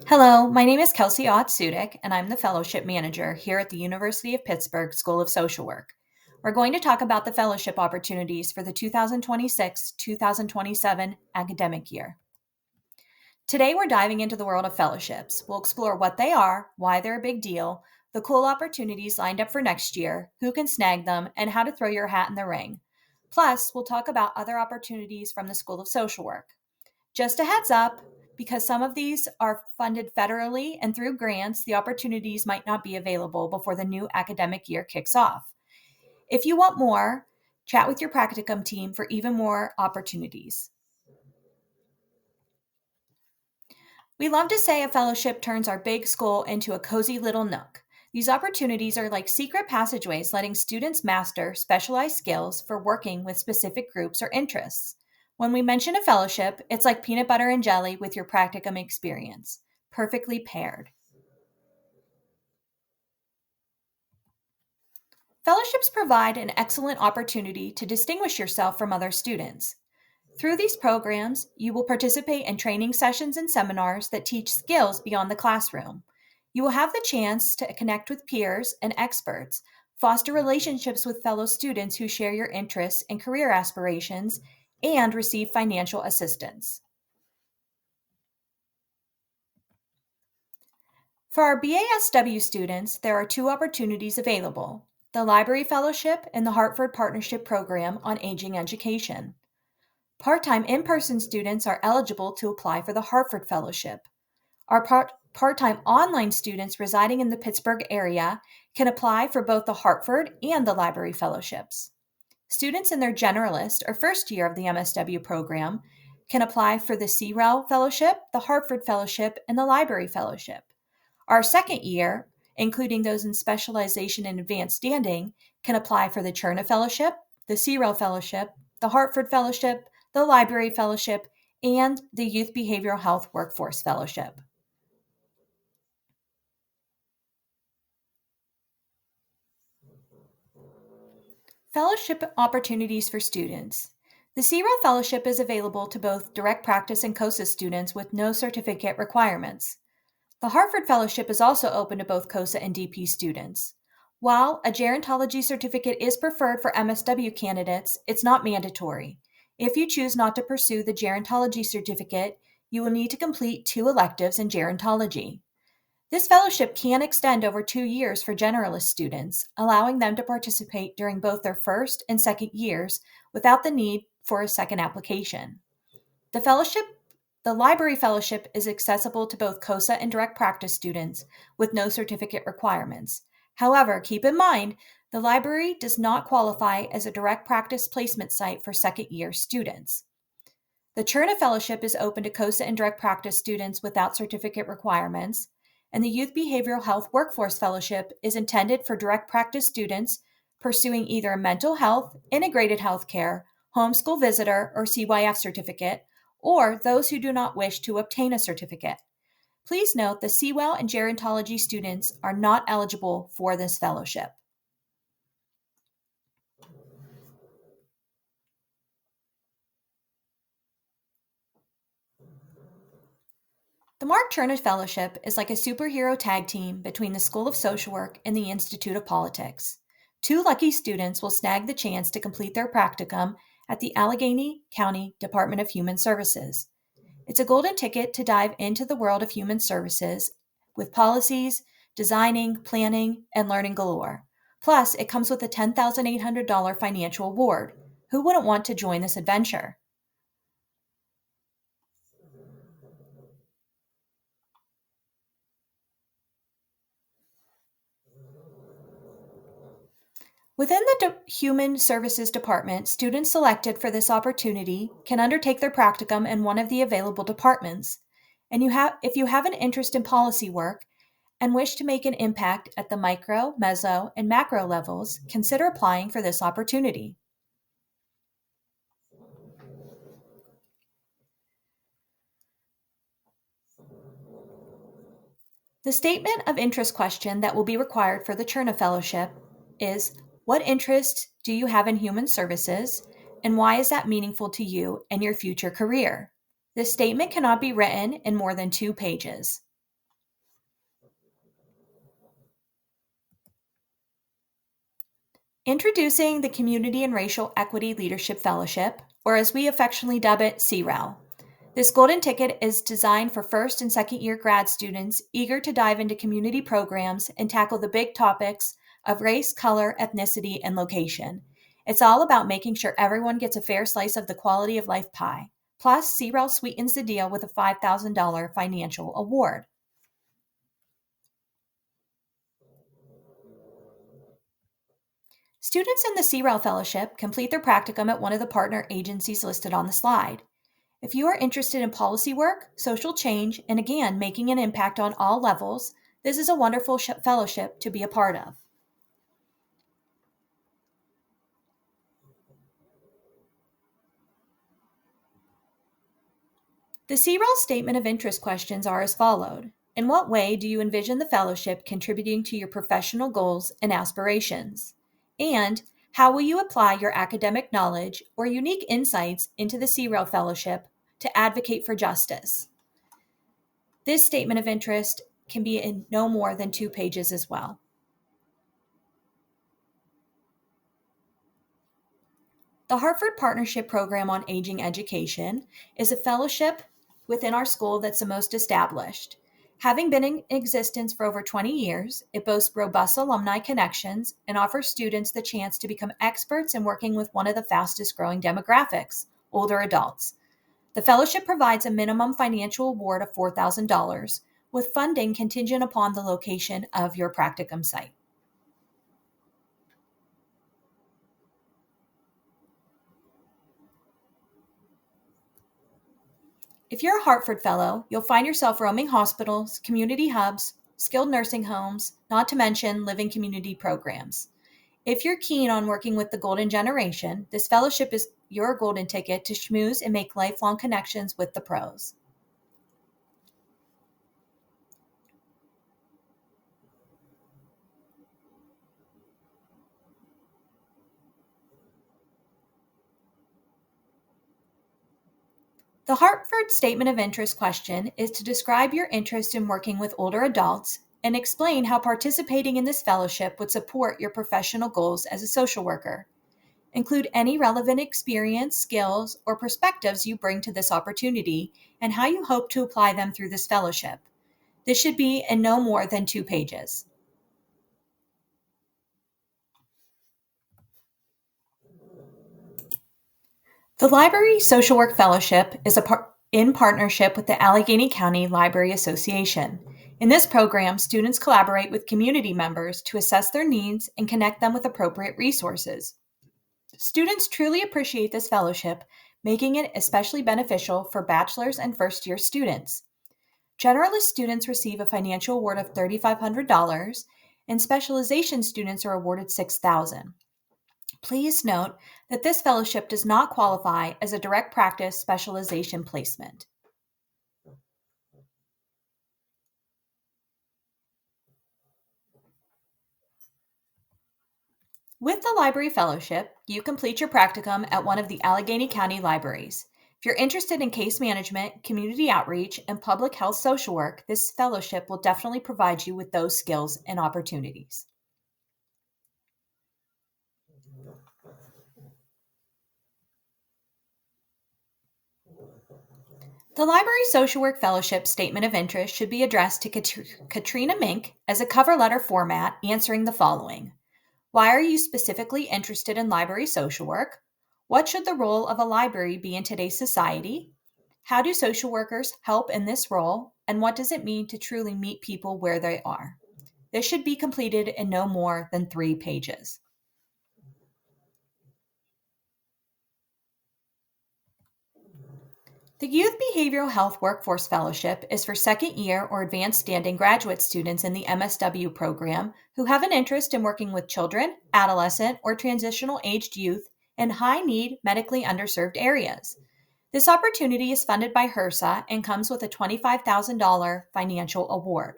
Hello, my name is Kelsey Ott-Sudik, and I'm the Fellowship Manager here at the University of Pittsburgh School of Social Work. We're going to talk about the fellowship opportunities for the 2026-2027 academic year. Today, we're diving into the world of fellowships. We'll explore what they are, why they're a big deal, the cool opportunities lined up for next year, who can snag them, and how to throw your hat in the ring. Plus, we'll talk about other opportunities from the School of Social Work. Just a heads up, because some of these are funded federally and through grants, the opportunities might not be available before the new academic year kicks off. If you want more, chat with your practicum team for even more opportunities. We love to say a fellowship turns our big school into a cozy little nook. These opportunities are like secret passageways letting students master specialized skills for working with specific groups or interests. When we mention a fellowship, it's like peanut butter and jelly with your practicum experience, perfectly paired. Fellowships provide an excellent opportunity to distinguish yourself from other students. Through these programs, you will participate in training sessions and seminars that teach skills beyond the classroom. You will have the chance to connect with peers and experts, foster relationships with fellow students who share your interests and career aspirations, and receive financial assistance. For our BASW students, there are two opportunities available: the Library Fellowship and the Hartford Partnership Program on Aging Education. Part-time in-person students are eligible to apply for the Hartford Fellowship. Our part-time online students residing in the Pittsburgh area can apply for both the Hartford and the Library Fellowships. Students in their generalist or first year of the MSW program can apply for the CREL Fellowship, the Hartford Fellowship, and the Library Fellowship. Our second year, including those in specialization in advanced standing, can apply for the Cherna Fellowship, the CREL Fellowship, the Hartford Fellowship, the Library Fellowship, and the Youth Behavioral Health Workforce Fellowship. Fellowship opportunities for students. The CREL Fellowship is available to both direct practice and COSA students with no certificate requirements. The Hartford Fellowship is also open to both COSA and DP students. While a gerontology certificate is preferred for MSW candidates, it's not mandatory. If you choose not to pursue the gerontology certificate, you will need to complete 2 electives in gerontology. This fellowship can extend over 2 years for generalist students, allowing them to participate during both their first and second years without the need for a second application. The Library Fellowship is accessible to both COSA and direct practice students with no certificate requirements. However, keep in mind, the library does not qualify as a direct practice placement site for second year students. The Cherna Fellowship is open to COSA and direct practice students without certificate requirements, and the Youth Behavioral Health Workforce Fellowship is intended for direct practice students pursuing either a mental health, integrated healthcare, homeschool visitor, or CYF certificate, or those who do not wish to obtain a certificate. Please note the CWEL and gerontology students are not eligible for this fellowship. The Mark Cherna Fellowship is like a superhero tag team between the School of Social Work and the Institute of Politics. 2 lucky students will snag the chance to complete their practicum at the Allegheny County Department of Human Services. It's a golden ticket to dive into the world of human services with policies, designing, planning, and learning galore. Plus, it comes with a $10,800 financial award. Who wouldn't want to join this adventure? Within the Human Services Department, students selected for this opportunity can undertake their practicum in one of the available departments. And if you have an interest in policy work and wish to make an impact at the micro, meso, and macro levels, consider applying for this opportunity. The statement of interest question that will be required for the Cherna Fellowship is: what interests do you have in human services, and why is that meaningful to you and your future career? This statement cannot be written in more than 2 pages. Introducing the Community and Racial Equity Leadership Fellowship, or as we affectionately dub it, CREL. This golden ticket is designed for first and second year grad students eager to dive into community programs and tackle the big topics of race, color, ethnicity, and location. It's all about making sure everyone gets a fair slice of the quality of life pie. Plus, CREL sweetens the deal with a $5,000 financial award. Students in the CREL Fellowship complete their practicum at one of the partner agencies listed on the slide. If you are interested in policy work, social change, and again, making an impact on all levels, this is a wonderful fellowship to be a part of. The CREL Statement of Interest questions are as followed. In what way do you envision the fellowship contributing to your professional goals and aspirations? And how will you apply your academic knowledge or unique insights into the CREL Fellowship to advocate for justice? This statement of interest can be in no more than 2 pages as well. The Hartford Partnership Program on Aging Education is a fellowship within our school that's the most established. Having been in existence for over 20 years, it boasts robust alumni connections and offers students the chance to become experts in working with one of the fastest growing demographics, older adults. The fellowship provides a minimum financial award of $4,000, with funding contingent upon the location of your practicum site. If you're a Hartford Fellow, you'll find yourself roaming hospitals, community hubs, skilled nursing homes, not to mention living community programs. If you're keen on working with the Golden Generation, this fellowship is your golden ticket to schmooze and make lifelong connections with the pros. The Hartford Statement of Interest question is to describe your interest in working with older adults and explain how participating in this fellowship would support your professional goals as a social worker. Include any relevant experience, skills, or perspectives you bring to this opportunity and how you hope to apply them through this fellowship. This should be in no more than 2 pages. The Library Social Work Fellowship is in partnership with the Allegheny County Library Association. In this program, students collaborate with community members to assess their needs and connect them with appropriate resources. Students truly appreciate this fellowship, making it especially beneficial for bachelor's and first-year students. Generalist students receive a financial award of $3,500, and specialization students are awarded $6,000. Please note that this fellowship does not qualify as a direct practice specialization placement. With the Library Fellowship, you complete your practicum at one of the Allegheny County libraries. If you're interested in case management, community outreach, and public health social work, this fellowship will definitely provide you with those skills and opportunities. The Library Social Work Fellowship Statement of Interest should be addressed to Katrina Mink as a cover letter format answering the following. Why are you specifically interested in library social work? What should the role of a library be in today's society? How do social workers help in this role? And what does it mean to truly meet people where they are? This should be completed in no more than 3 pages. The Youth Behavioral Health Workforce Fellowship is for second year or advanced standing graduate students in the MSW program who have an interest in working with children, adolescent, or transitional aged youth in high need, medically underserved areas. This opportunity is funded by HRSA and comes with a $25,000 financial award.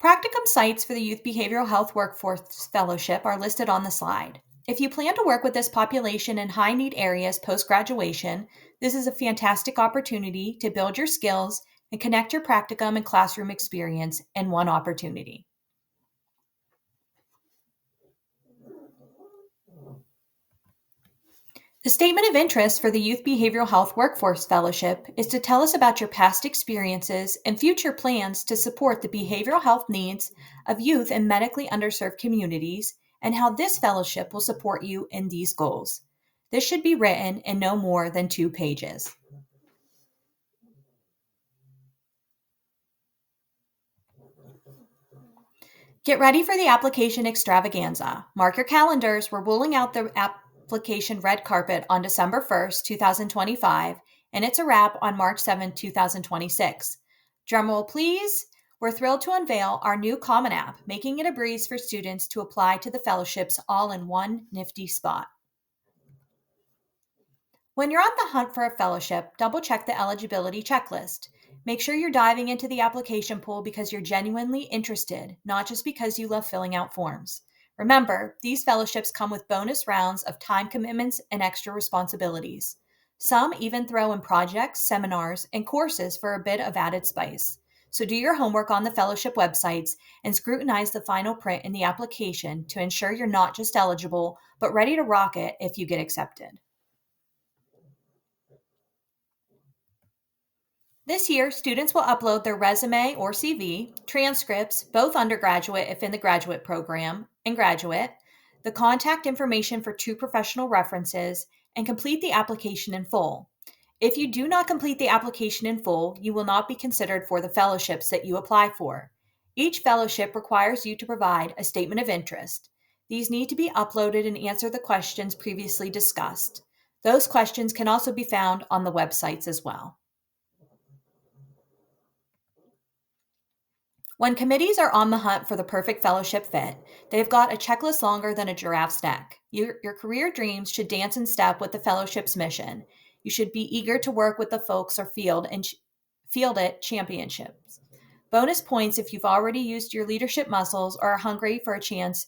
Practicum sites for the Youth Behavioral Health Workforce Fellowship are listed on the slide. If you plan to work with this population in high need areas post graduation, this is a fantastic opportunity to build your skills and connect your practicum and classroom experience in one opportunity. The statement of interest for the Youth Behavioral Health Workforce Fellowship is to tell us about your past experiences and future plans to support the behavioral health needs of youth in medically underserved communities and how this fellowship will support you in these goals. This should be written in no more than 2 pages. Get ready for the application extravaganza. Mark your calendars. We're rolling out the application red carpet on December 1st, 2025, and it's a wrap on March 7th, 2026. Drumroll, please. We're thrilled to unveil our new Common App, making it a breeze for students to apply to the fellowships all in one nifty spot. When you're on the hunt for a fellowship, double check the eligibility checklist. Make sure you're diving into the application pool because you're genuinely interested, not just because you love filling out forms. Remember, these fellowships come with bonus rounds of time commitments and extra responsibilities. Some even throw in projects, seminars, and courses for a bit of added spice. So do your homework on the fellowship websites and scrutinize the final print in the application to ensure you're not just eligible, but ready to rock it if you get accepted. This year, students will upload their resume or CV, transcripts, both undergraduate if in the graduate program, and graduate, the contact information for 2 professional references, and complete the application in full. If you do not complete the application in full, you will not be considered for the fellowships that you apply for. Each fellowship requires you to provide a statement of interest. These need to be uploaded and answer the questions previously discussed. Those questions can also be found on the websites as well. When committees are on the hunt for the perfect fellowship fit, they've got a checklist longer than a giraffe's neck. Your career dreams should dance in step with the fellowship's mission. You should be eager to work with the folks or field at championships. Bonus points if you've already used your leadership muscles or are hungry for a chance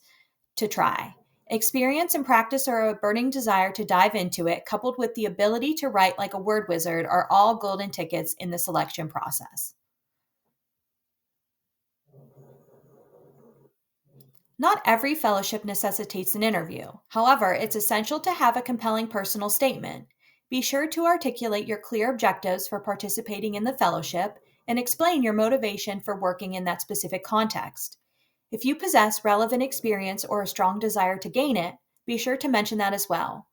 to try. Experience and practice or a burning desire to dive into it, coupled with the ability to write like a word wizard, are all golden tickets in the selection process. Not every fellowship necessitates an interview. However, it's essential to have a compelling personal statement. Be sure to articulate your clear objectives for participating in the fellowship and explain your motivation for working in that specific context. If you possess relevant experience or a strong desire to gain it, be sure to mention that as well.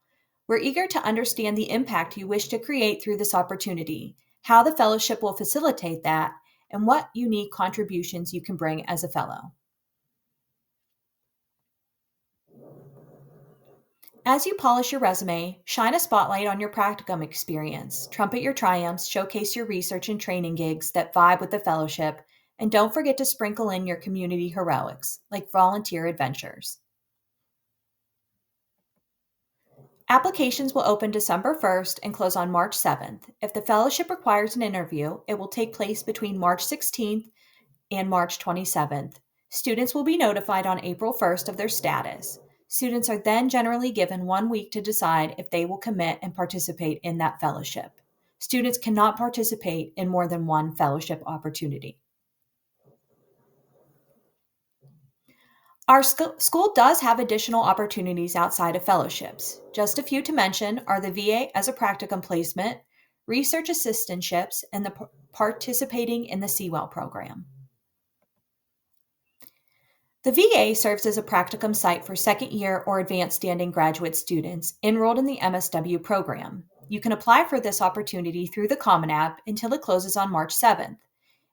We're eager to understand the impact you wish to create through this opportunity, how the fellowship will facilitate that, and what unique contributions you can bring as a fellow. As you polish your resume, shine a spotlight on your practicum experience, trumpet your triumphs, showcase your research and training gigs that vibe with the fellowship, and don't forget to sprinkle in your community heroics, like volunteer adventures. Applications will open December 1st and close on March 7th. If the fellowship requires an interview, it will take place between March 16th and March 27th. Students will be notified on April 1st of their status. Students are then generally given 1 week to decide if they will commit and participate in that fellowship. Students cannot participate in more than one fellowship opportunity. Our school does have additional opportunities outside of fellowships. Just a few to mention are the VA as a practicum placement, research assistantships, and the participating in the Sewell program. The VA serves as a practicum site for second year or advanced standing graduate students enrolled in the MSW program. You can apply for this opportunity through the Common App until it closes on March 7th.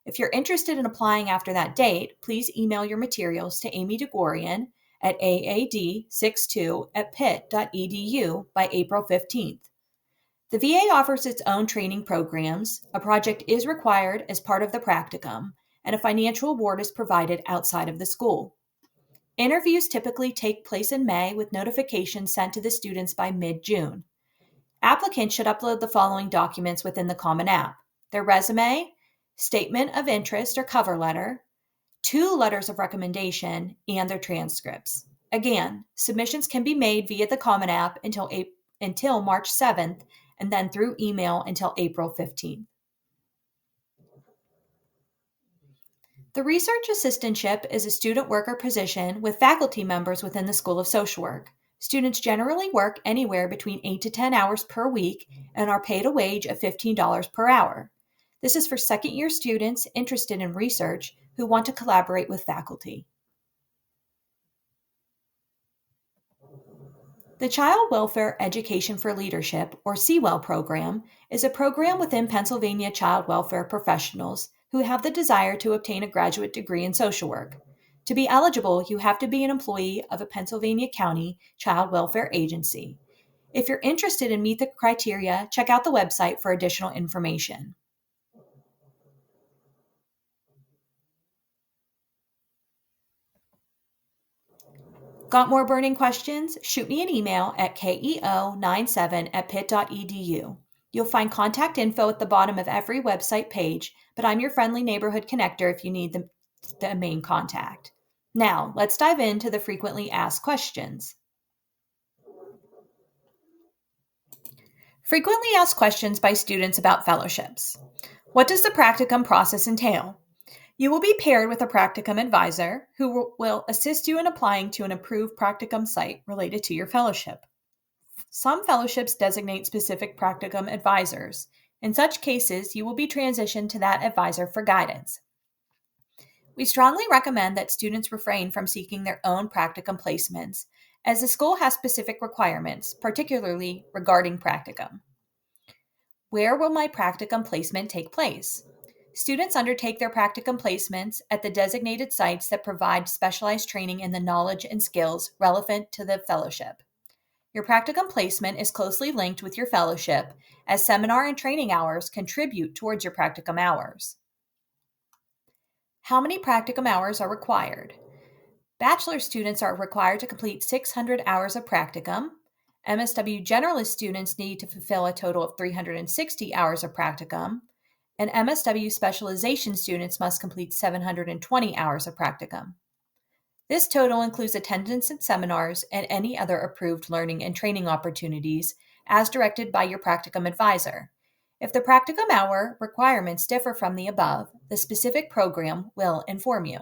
If you're interested in applying after that date, please email your materials to Amy DeGorian at aad62@pitt.edu by April 15th. The VA offers its own training programs, a project is required as part of the practicum, and a financial award is provided outside of the school. Interviews typically take place in May with notifications sent to the students by mid-June. Applicants should upload the following documents within the Common App: their resume, statement of interest or cover letter, 2 letters of recommendation, and their transcripts. Again, submissions can be made via the Common App until March 7th and then through email until April 15th. The research assistantship is a student worker position with faculty members within the School of Social Work. Students generally work anywhere between 8 to 10 hours per week and are paid a wage of $15 per hour. This is for second-year students interested in research who want to collaborate with faculty. The Child Welfare Education for Leadership, or CWEL program, is a program within Pennsylvania child welfare professionals who have the desire to obtain a graduate degree in social work. To be eligible, you have to be an employee of a Pennsylvania County Child Welfare Agency. If you're interested and meet the criteria, check out the website for additional information. Got more burning questions? Shoot me an email at keo97@pitt.edu. You'll find contact info at the bottom of every website page, but I'm your friendly neighborhood connector if you need the main contact. Now, let's dive into the frequently asked questions. Frequently asked questions by students about fellowships. What does the practicum process entail? You will be paired with a practicum advisor who will assist you in applying to an approved practicum site related to your fellowship. Some fellowships designate specific practicum advisors. In such cases, you will be transitioned to that advisor for guidance. We strongly recommend that students refrain from seeking their own practicum placements, as the school has specific requirements, particularly regarding practicum. Where will my practicum placement take place? Students undertake their practicum placements at the designated sites that provide specialized training in the knowledge and skills relevant to the fellowship. Your practicum placement is closely linked with your fellowship, as seminar and training hours contribute towards your practicum hours. How many practicum hours are required? Bachelor students are required to complete 600 hours of practicum. MSW generalist students need to fulfill a total of 360 hours of practicum, and MSW specialization students must complete 720 hours of practicum. This total includes attendance at seminars and any other approved learning and training opportunities as directed by your practicum advisor. If the practicum hour requirements differ from the above, the specific program will inform you.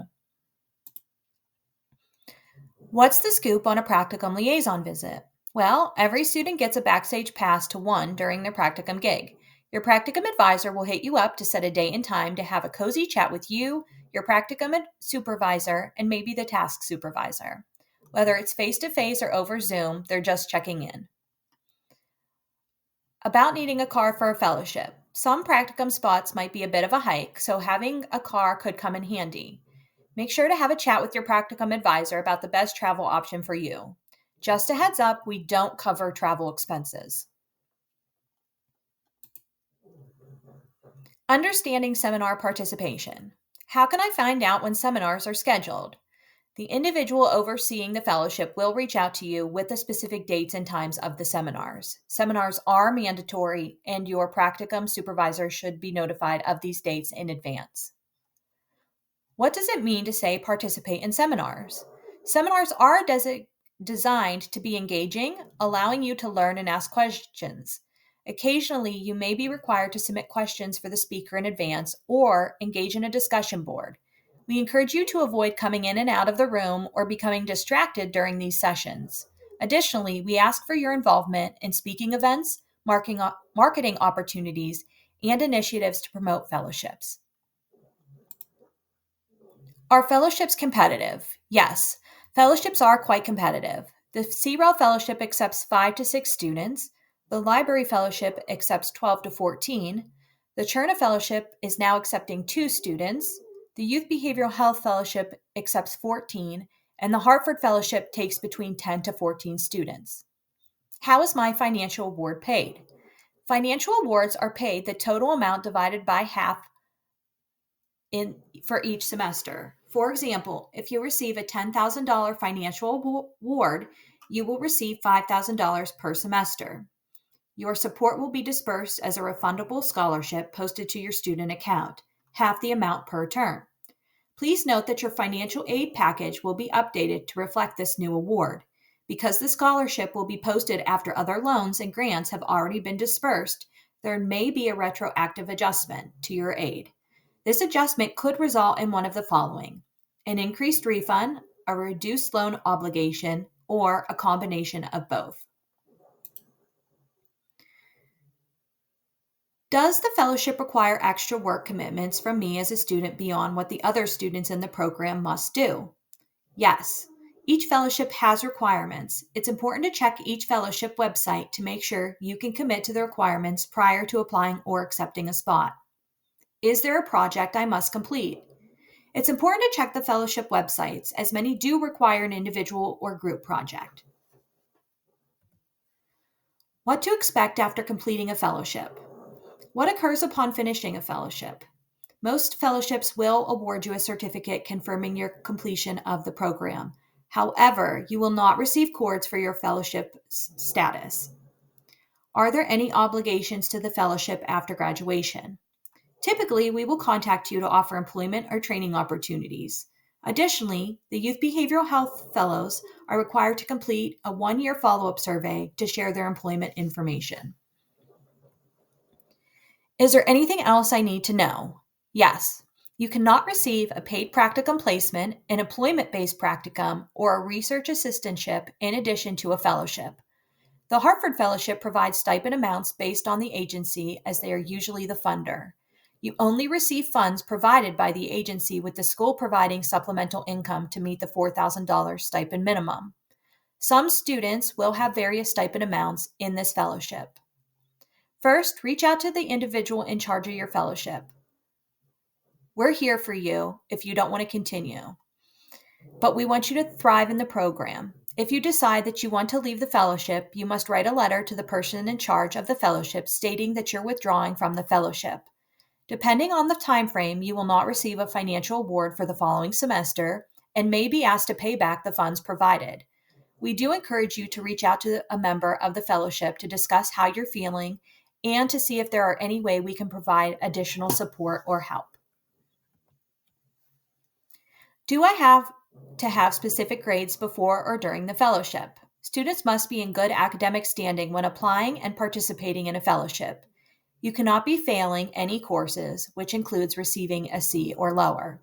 What's the scoop on a practicum liaison visit? Well, every student gets a backstage pass to one during their practicum gig. Your practicum advisor will hit you up to set a date and time to have a cozy chat with you, your practicum supervisor, and maybe the task supervisor. Whether it's face-to-face or over Zoom, they're just checking in. About needing a car for a fellowship. Some practicum spots might be a bit of a hike, so having a car could come in handy. Make sure to have a chat with your practicum advisor about the best travel option for you. Just a heads up, we don't cover travel expenses. Understanding seminar participation. How can I find out when seminars are scheduled? The individual overseeing the fellowship will reach out to you with the specific dates and times of the seminars. Seminars are mandatory, and your practicum supervisor should be notified of these dates in advance. What does it mean to say participate in seminars? Seminars are designed to be engaging, allowing you to learn and ask questions. Occasionally, you may be required to submit questions for the speaker in advance or engage in a discussion board. We encourage you to avoid coming in and out of the room or becoming distracted during these sessions. Additionally, we ask for your involvement in speaking events, marketing opportunities, and initiatives to promote fellowships. Are fellowships competitive? Yes, fellowships are quite competitive. The CREL Fellowship accepts 5 to 6 students. The Library Fellowship accepts 12 to 14. The Cherna Fellowship is now accepting 2 students. The Youth Behavioral Health Fellowship accepts 14, and the Hartford Fellowship takes between 10 to 14 students. How is my financial award paid? Financial awards are paid the total amount divided by half for each semester. For example, if you receive a $10,000 financial award, you will receive $5,000 per semester. Your support will be dispersed as a refundable scholarship posted to your student account, half the amount per term. Please note that your financial aid package will be updated to reflect this new award. Because the scholarship will be posted after other loans and grants have already been dispersed, there may be a retroactive adjustment to your aid. This adjustment could result in one of the following: an increased refund, a reduced loan obligation, or a combination of both. Does the fellowship require extra work commitments from me as a student beyond what the other students in the program must do? Yes. Each fellowship has requirements. It's important to check each fellowship website to make sure you can commit to the requirements prior to applying or accepting a spot. Is there a project I must complete? It's important to check the fellowship websites, as many do require an individual or group project. What to expect after completing a fellowship? What occurs upon finishing a fellowship? Most fellowships will award you a certificate confirming your completion of the program. However, you will not receive cords for your fellowship status. Are there any obligations to the fellowship after graduation? Typically, we will contact you to offer employment or training opportunities. Additionally, the Youth Behavioral Health Fellows are required to complete a 1-year follow-up survey to share their employment information. Is there anything else I need to know? Yes. You cannot receive a paid practicum placement, an employment-based practicum, or a research assistantship in addition to a fellowship. The Hartford Fellowship provides stipend amounts based on the agency, as they are usually the funder. You only receive funds provided by the agency, with the school providing supplemental income to meet the $4,000 stipend minimum. Some students will have various stipend amounts in this fellowship. First, reach out to the individual in charge of your fellowship. We're here for you if you don't want to continue, but we want you to thrive in the program. If you decide that you want to leave the fellowship, you must write a letter to the person in charge of the fellowship stating that you're withdrawing from the fellowship. Depending on the time frame, you will not receive a financial award for the following semester and may be asked to pay back the funds provided. We do encourage you to reach out to a member of the fellowship to discuss how you're feeling and to see if there are any way we can provide additional support or help. Do I have to have specific grades before or during the fellowship? Students must be in good academic standing when applying and participating in a fellowship. You cannot be failing any courses, which includes receiving a C or lower.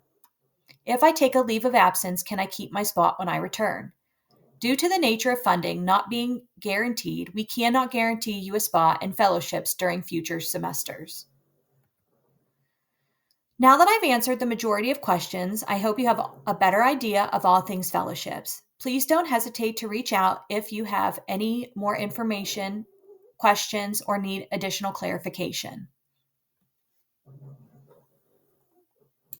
If I take a leave of absence, can I keep my spot when I return? Due to the nature of funding not being guaranteed, we cannot guarantee you a spot in fellowships during future semesters. Now that I've answered the majority of questions, I hope you have a better idea of all things fellowships. Please don't hesitate to reach out if you have any more information, questions, or need additional clarification.